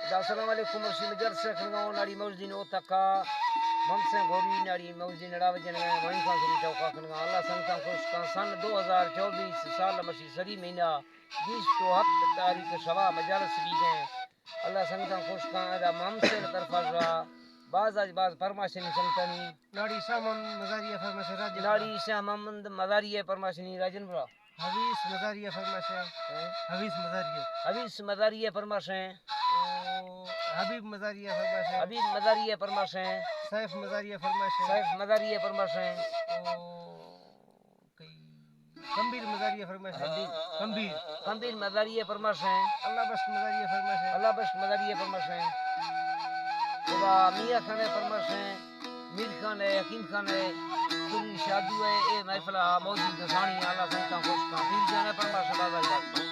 Assalamualaikum warahmatullahi wabarakatuh. Nari maujin otaka mamse gori nari maujin rawajin wain kan suri chauka kan Allah santan खुश kan सन 2024 साल मसी सरी महीना 20 तारीख शवा मजालस भी गए Allah santan खुश kan ada mamse तरफा जा बाज आज बाज परमाशनी संतनी नाड़ी सामन मजारिया फरमाशे राजन नाड़ी से मोहम्मद मजारिया परमाशनी राजन ब्रा हवीस मजारिया फरमाशे हवीस मजारिया परमाशे हबीब मजारिया फरमाशे सैफ मजारिया फरमाशे कम्बीर मजारिया फरमाशे कम्बीर मजारिया फरमाशे अल्लाह बख्श मजारिया फरमाशे खुदा मियाँ खाने फरमाशे मीर खान है हकीम खान है पूरी शादी है ये महफिल मौजूद दसानी अल्लाह संता खुश का पीर जाने फरमाशे बाबा जी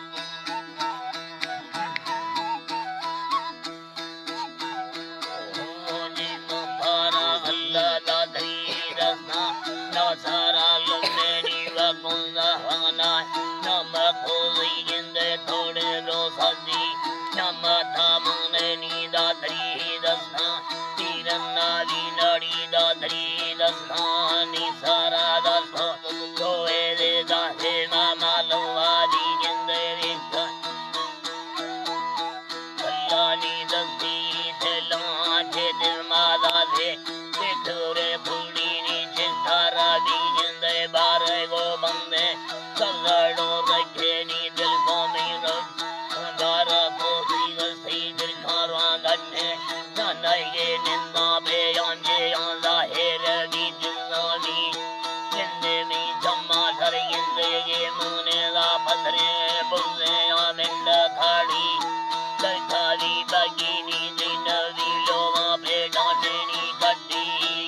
सारा लुमेरी वकुंदा हना नम खोई जिंदे थोड़े रो सदी नम थामने नीदा धरी दस्ता तीरन्ना दी लड़ी दा धरी दस्ता नी सारा दस्ता कोए दे दाहे मामा लवादी जिंदे रिक्का अल्लाह नी दस्ती थे लांचे दिल मादा थे देखोरे फूली नीचे सारा दी जिंदे बारे गो बंदे सगड़ो रखे नी दिल को मेरा दारा को सी दिल खारा गन्ने नानाये निंदा बे आंजे आंदा हेर दी जिंदानी जिंदे में जम्मा धर जिंदे ये मुने दा पथरे बुल्ले आमिंद खाड़ी खाली बगीनी जिंदगी लोगा पे डांटेनी गड्डी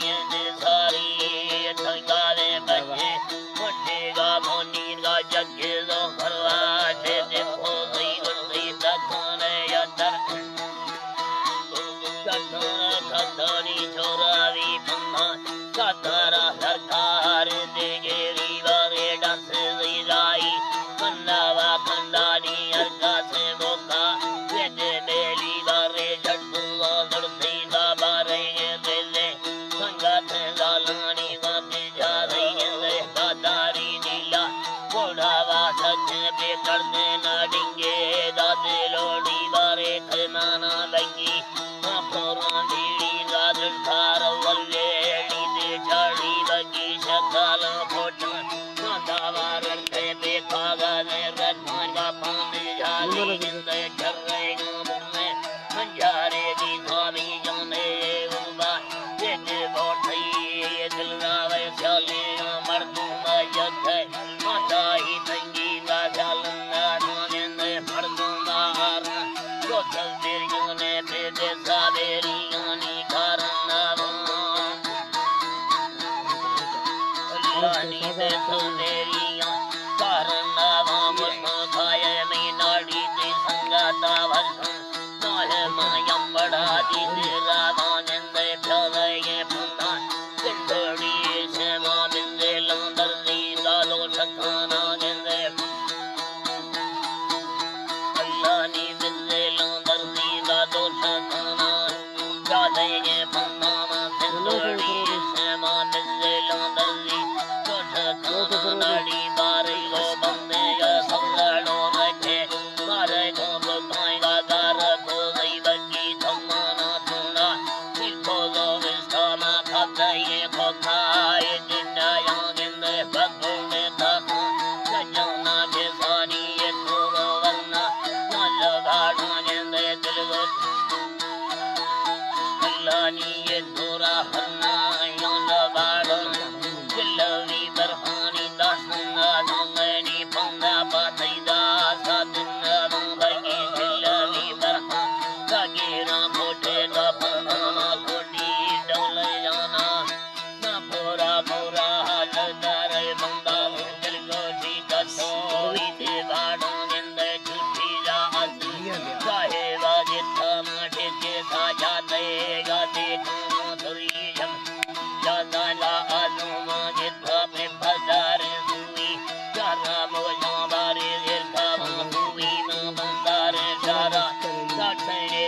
ये सारी ठंगारे बजे मुझेगा मोनीगा जगे लो भरवाटे देखो गई तकने यादर खतनी छोरावी पन्ना कतरा सरकार देगेरी बारे डस लाई कन्नावा कंदानी अरका से बोका वेदे बेली बारे झटुआ लड़ती बारे बेले संगत लालानी वापे जा रही है बादारी नीला घोड़ावा सच पे कर देना डिंगे दादे लोड़ी बारे खमाना लगी आखोरा नीली दादर थार वल्ले नीदे झाड़ी लगी शकाल फोटा दावा रखे बेखागा ने रखन का पानी झाली जिंदे झर्रे मुन्ने मंजारे दी खामी जाने उबा ये बोठी दिल रावे चाले मर्दूना यथे माता ही तंगी ना चालना ने फर्दूना हार जो चल देर ने पे दे सावेरी यानी करना अल्लाह नी दे तो मेरिया करना मुस्ता खाए में नाड़ी दे संगाता वर्षा नाहे मायम बड़ा दी तेरा मानंदे प्याले पुन्ना जिंदड़ी से मानंदे लंदर दी लालो ठकाना जिंदे अल्लाह नी बिंदे लंदर दी लालो ठकाना जादे ये पुन्ना जिंदड़ी से मानंदे लंदर दी तो ठकाना नाड़ी बारे गो बंदे या संगड़ो रखे बारे गो बताएगा दार को गई बगी थमाना थोड़ा दिल को लो विस्तामा खाता ये खोखाए जिन्ना यांगिंदे बगो में था जजाना के सानी ये थोड़ा वरना नाला भाड़ा जिंदे दिल को अल्लाह नी ये थोड़ा हरना याना भाड़ा दिल्ली बरहानी दासना नंगनी पंगा बातैदा साधना बगी दिल्ली बरहा कागेरा कोटे दा पंगा कोटी डोले जाना ना पूरा हालदार बंदा दिल को दी का सोई दे बाड़ों जिंदे झूठी राहत चाहे वाजे थम ठेके था जाते गाते थोड़ी जम जाता ला आलूम जिथा पे फजार हुई जाना मोजा बारे दिल का हुई मां बंदारे सारा साथे